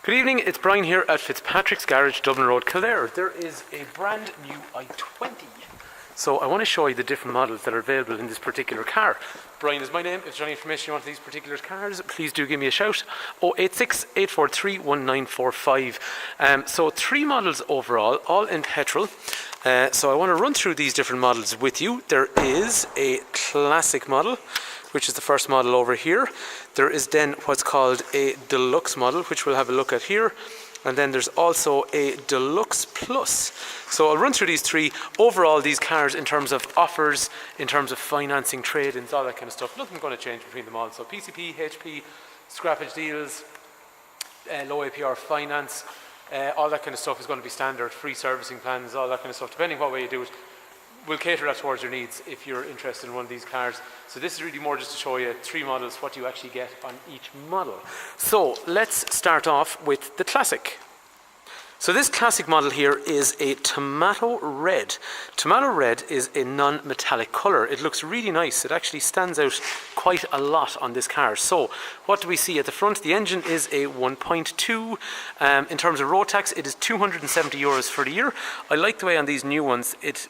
Good evening, it's Brian here at Fitzpatrick's Garage, Dublin Road, Kildare. There is a brand new i20. So I want to show you the different models that are available in this particular car. Brian is my name. If there's any information you want on these particular cars, please do give me a shout. 086 843 1945. So 3 models overall, all in petrol. So I want to run through these different models with you. There is a classic model, which is the first model over here. There is then what's called a Deluxe model, which we'll have a look at here. And then there's also a Deluxe Plus. So I'll run through these 3. Overall, these cars, in terms of offers, in terms of financing, trade-ins, all that kind of stuff, nothing's going to change between them all. So PCP, HP, scrappage deals, low APR finance, all that kind of stuff is going to be standard. Free servicing plans, all that kind of stuff, depending what way you do it. We'll cater that towards your needs if you're interested in one of these cars. So this is really more just to show you 3 models, what you actually get on each model. So let's start off with the Classic. So this Classic model here is a tomato red. Tomato red is a non-metallic colour. It looks really nice. It actually stands out quite a lot on this car. So what do we see at the front? The engine is a 1.2. In terms of Rotax, it is €270 for the year. I like the way on these new ones, it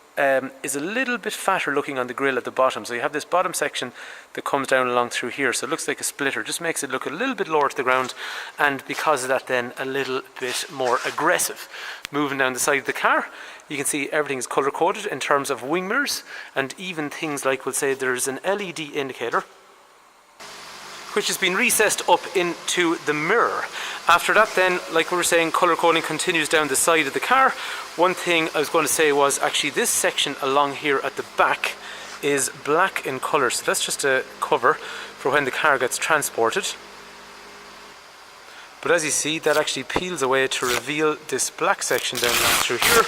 is a little bit fatter looking on the grille at the bottom. So you have this bottom section that comes down along through here. So it looks like a splitter. Just makes it look a little bit lower to the ground. And because of that then, a little bit more aggressive. Moving down the side of the car, you can see everything is colour coded in terms of wing mirrors, and even things like, we'll say there's an LED indicator which has been recessed up into the mirror. After that then, like we were saying, colour coding continues down the side of the car. One thing I was going to say was actually this section along here at the back is black in colour, so that's just a cover for when the car gets transported. But as you see, that actually peels away to reveal this black section down through here,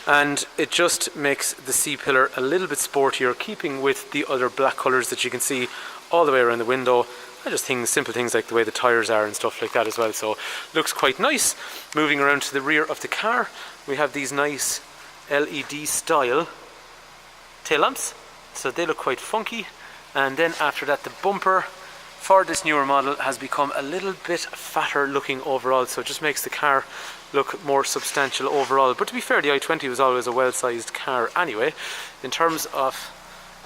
and it just makes the C-pillar a little bit sportier, keeping with the other black colours that you can see all the way around the window, and just simple things like the way the tyres are and stuff like that as well. So looks quite nice. Moving around to the rear of the car, we have these nice LED style tail lamps, so they look quite funky. And then after that, the bumper for this newer model has become a little bit fatter looking overall, so it just makes the car look more substantial overall. But to be fair, the i20 was always a well-sized car anyway. In terms of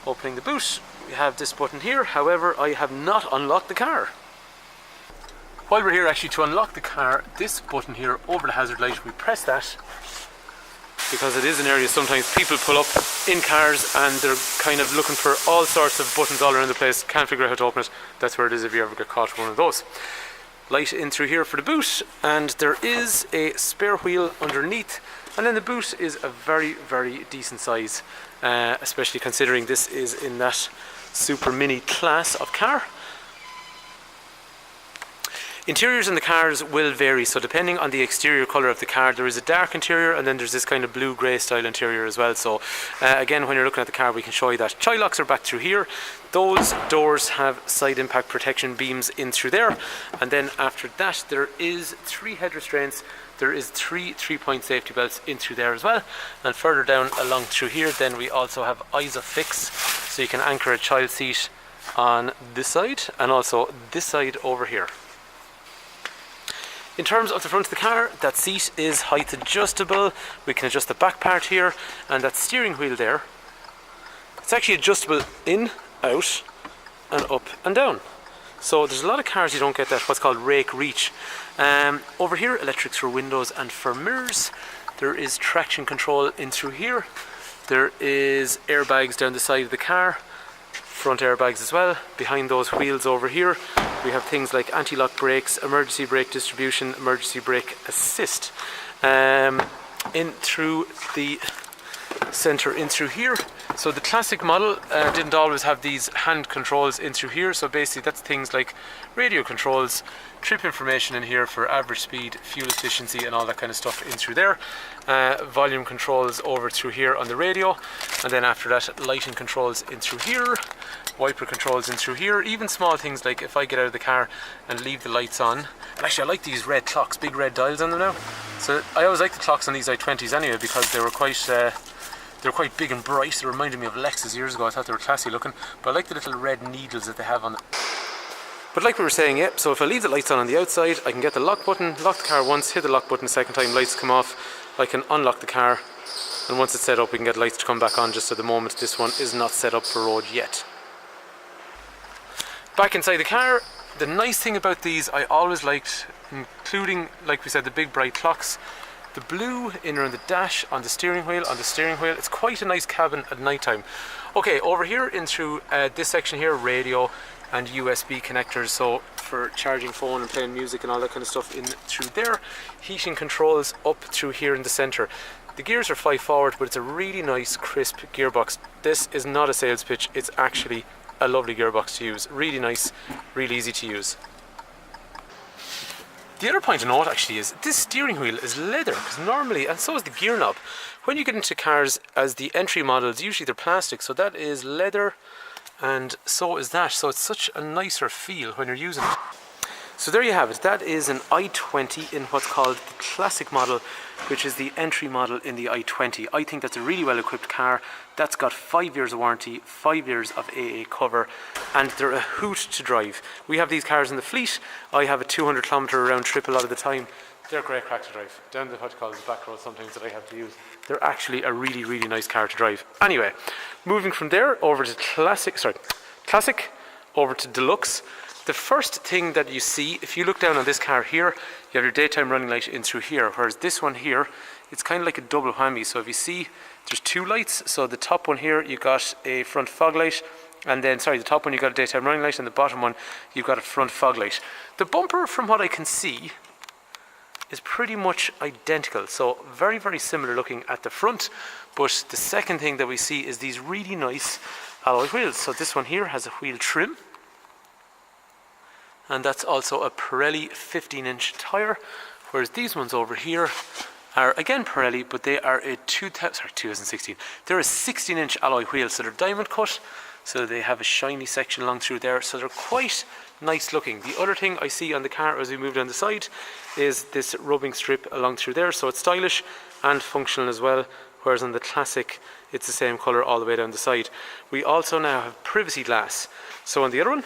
opening the boot, we have this button here. However, I have not unlocked the car. While we're here, actually, to unlock the car, this button here over the hazard light, we press that, because it is an area sometimes people pull up in cars and they're kind of looking for all sorts of buttons all around the place, can't figure out how to open it. That's where it is if you ever get caught with one of those. Light in through here for the boot, and there is a spare wheel underneath, and then the boot is a very, very decent size, especially considering this is in that super mini class of car. Interiors in the cars will vary, so depending on the exterior colour of the car, there is a dark interior and then there's this kind of blue-grey style interior as well. So again, when you're looking at the car, we can show you that. Child locks are back through here. Those doors have side impact protection beams in through there, and then after that there is 3 head restraints. There is 3 3-point safety belts in through there as well, and further down along through here then we also have ISOFIX, so you can anchor a child seat on this side and also this side over here. In terms of the front of the car, that seat is height adjustable. We can adjust the back part here, and that steering wheel there, it's actually adjustable in, out and up and down. So there's a lot of cars you don't get that, what's called rake reach. Over here, electrics for windows and for mirrors. There is traction control in through here. There is airbags down the side of the car, front airbags as well. Behind those wheels over here, we have things like anti-lock brakes, emergency brake distribution, emergency brake assist. In through the centre, in through here. So the Classic model didn't always have these hand controls in through here, so basically that's things like radio controls, trip information in here for average speed, fuel efficiency and all that kind of stuff in through there. Volume controls over through here on the radio, and then after that lighting controls in through here, wiper controls in through here, even small things like if I get out of the car and leave the lights on. And actually I like these red clocks, big red dials on them now. So I always like the clocks on these i20s anyway, because they were quite big and bright. They reminded me of Lexus years ago. I thought they were classy looking, but I like the little red needles that they have on them. But like we were saying, yeah, so if I leave the lights on the outside, I can get the lock button, lock the car once, hit the lock button a second time, lights come off, I can unlock the car, and once it's set up we can get lights to come back on. Just at the moment this one is not set up for road yet. Back inside the car, the nice thing about these I always liked, including, like we said, the big bright clocks, the blue in around the dash, on the steering wheel, it's quite a nice cabin at night time. Okay, over here in through this section here, radio and USB connectors, so for charging phone and playing music and all that kind of stuff in through there. Heating controls up through here in the centre. The gears are 5 forward, but it's a really nice crisp gearbox. This is not a sales pitch, it's actually a lovely gearbox to use. Really nice, really easy to use. The other point to note actually is this steering wheel is leather, because normally, and so is the gear knob, when you get into cars as the entry models, usually they're plastic, so that is leather, and so is that, so it's such a nicer feel when you're using it. So there you have it, that is an i20 in what's called the classic model, which is the entry model in the i20. I think that's a really well equipped car. That's got 5 years of warranty, 5 years of AA cover, and they're a hoot to drive. We have these cars in the fleet. I have a 200 kilometre round trip a lot of the time. They're great crack to drive. Down the what you call the back road sometimes that I have to use. They're actually a really, really nice car to drive. Anyway, moving from there over to classic over to deluxe. The first thing that you see, if you look down on this car here, you have your daytime running light in through here, whereas this one here, it's kind of like a double whammy. So if you see, there's 2 lights. So the top one here, you got a front fog light, and then, sorry, the top one you got a daytime running light, and the bottom one you've got a front fog light. The bumper, from what I can see, is pretty much identical. So very, very similar looking at the front. But the second thing that we see is these really nice alloy wheels. So this one here has a wheel trim, and that's also a Pirelli 15-inch tyre, whereas these ones over here are again Pirelli, but they are a 2016. They're a 16-inch alloy wheel, so they're diamond cut, so they have a shiny section along through there, so they're quite nice looking. The other thing I see on the car as we move down the side is this rubbing strip along through there, so it's stylish and functional as well, whereas on the classic it's the same colour all the way down the side. We also now have privacy glass. So on the other one,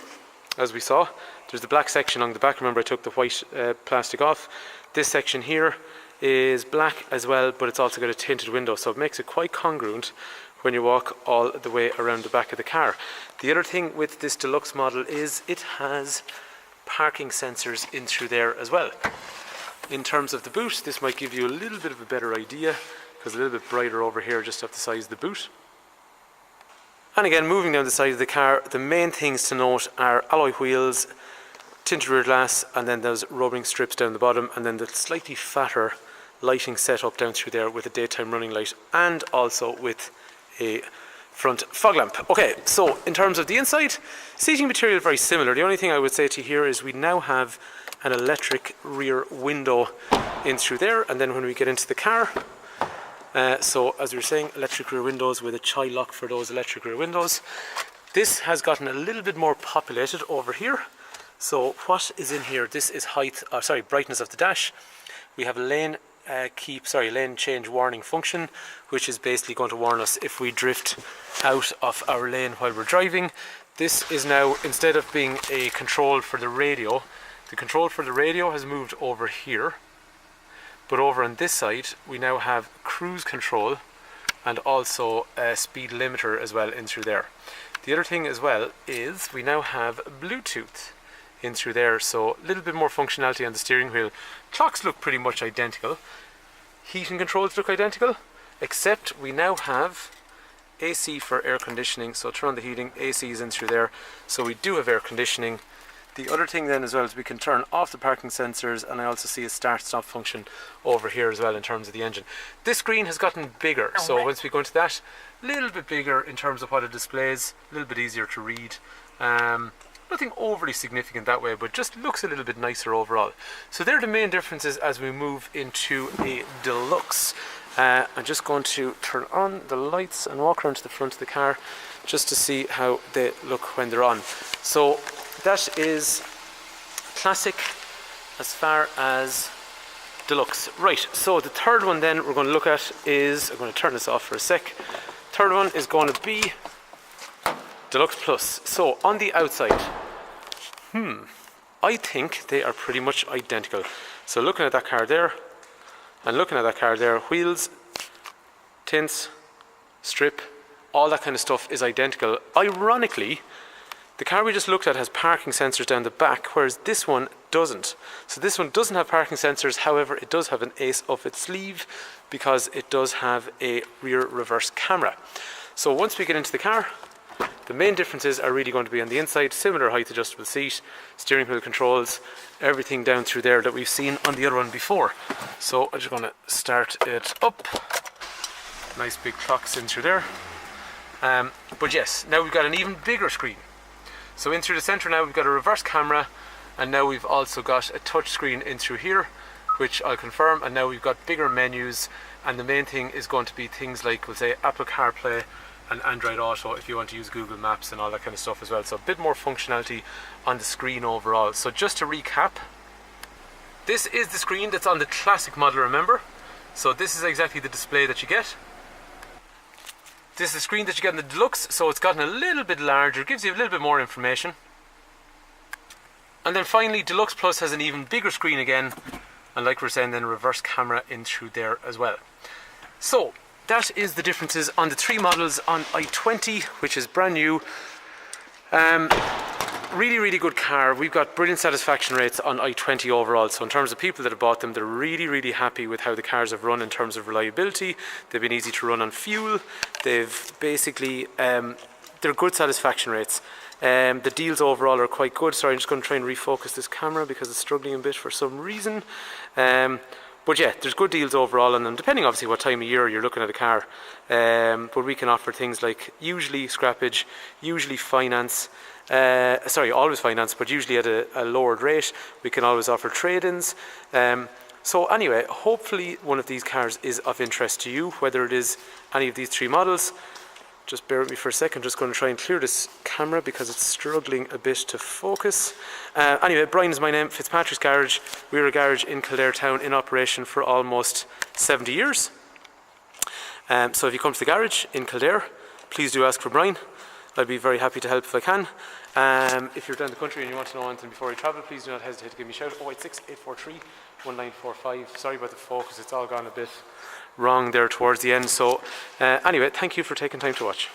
as we saw, there's the black section along the back. Remember I took the white plastic off. This section here is black as well, but it's also got a tinted window, so it makes it quite congruent when you walk all the way around the back of the car. The other thing with this deluxe model is it has parking sensors in through there as well. In terms of the boot, this might give you a little bit of a better idea, because a little bit brighter over here just off the size of the boot. And again, moving down the side of the car, the main things to note are alloy wheels, tinted rear glass, and then those rubbing strips down the bottom, and then the slightly fatter lighting setup down through there with a daytime running light, and also with a front fog lamp. Okay, so in terms of the inside, seating material very similar. The only thing I would say to you here is we now have an electric rear window in through there, and then when we get into the car, so as we were saying, electric rear windows with a child lock for those electric rear windows. This has gotten a little bit more populated over here. So what is in here? This is brightness of the dash. We have a lane change warning function, which is basically going to warn us if we drift out of our lane while we're driving. This is now, instead of being a control for the radio, the control for the radio has moved over here. But over on this side, we now have cruise control and also a speed limiter as well in through there. The other thing as well is we now have Bluetooth in through there, so a little bit more functionality on the steering wheel. Clocks look pretty much identical. Heating controls look identical, except we now have AC for air conditioning. So turn on the heating, AC is in through there, so we do have air conditioning. The other thing then as well is we can turn off the parking sensors, and I also see a start-stop function over here as well in terms of the engine. This screen has gotten bigger, so once we go into that, a little bit bigger in terms of what it displays, a little bit easier to read. Nothing overly significant that way, but just looks a little bit nicer overall. So they're the main differences as we move into a deluxe. I'm just going to turn on the lights and walk around to the front of the car just to see how they look when they're on. So that is classic as far as deluxe. Right, so the third one then we're going to look at is, I'm going to turn this off for a sec. Third one is going to be Deluxe Plus. So on the outside, I think they are pretty much identical. So looking at that car there, and looking at that car there, wheels, tints, strip, all that kind of stuff is identical. Ironically, the car we just looked at has parking sensors down the back, whereas this one doesn't. So this one doesn't have parking sensors, however it does have an ace up its sleeve because it does have a rear reverse camera. So once we get into the car, the main differences are really going to be on the inside. Similar height adjustable seat, steering wheel controls, everything down through there that we've seen on the other one before. So I'm just going to start it up. Nice big clocks in through there. But yes, now we've got an even bigger screen. So in through the centre now we've got a reverse camera, and now we've also got a touch screen in through here, which I'll confirm, and now we've got bigger menus, and the main thing is going to be things like, we'll say, Apple CarPlay and Android Auto if you want to use Google Maps and all that kind of stuff as well. So a bit more functionality on the screen overall. So just to recap, this is the screen that's on the classic model, remember? So this is exactly the display that you get. This is the screen that you get in the Deluxe, so it's gotten a little bit larger, gives you a little bit more information. And then finally, Deluxe Plus has an even bigger screen again, and like we're saying, then a reverse camera in through there as well. So that is the differences on the three models on i20, which is brand new. Really good car. We've got brilliant satisfaction rates on i20 overall. So in terms of people that have bought them, they're really happy with how the cars have run in terms of reliability. They've been easy to run on fuel. They've basically, they're good satisfaction rates. The deals overall are quite good. Sorry, I'm just going to try and refocus this camera because it's struggling a bit for some reason. But yeah, there's good deals overall on them, depending obviously what time of year you're looking at a car. But we can offer things like usually scrappage, usually finance, always finance, but usually at a lowered rate. We can always offer trade-ins. So anyway, hopefully one of these cars is of interest to you, whether it is any of these three models. Just bear with me for a second, just going to try and clear this camera because it's struggling a bit to focus. Anyway, Brian is my name, Fitzpatrick's Garage. We're a garage in Kildare town in operation for almost 70 years. So if you come to the garage in Kildare, please do ask for Brian. I'd be very happy to help if I can. If you're down the country and you want to know anything before you travel, please do not hesitate to give me a shout. 086 843 1945. Sorry about the focus, it's all gone a bit wrong there towards the end. So anyway, thank you for taking time to watch.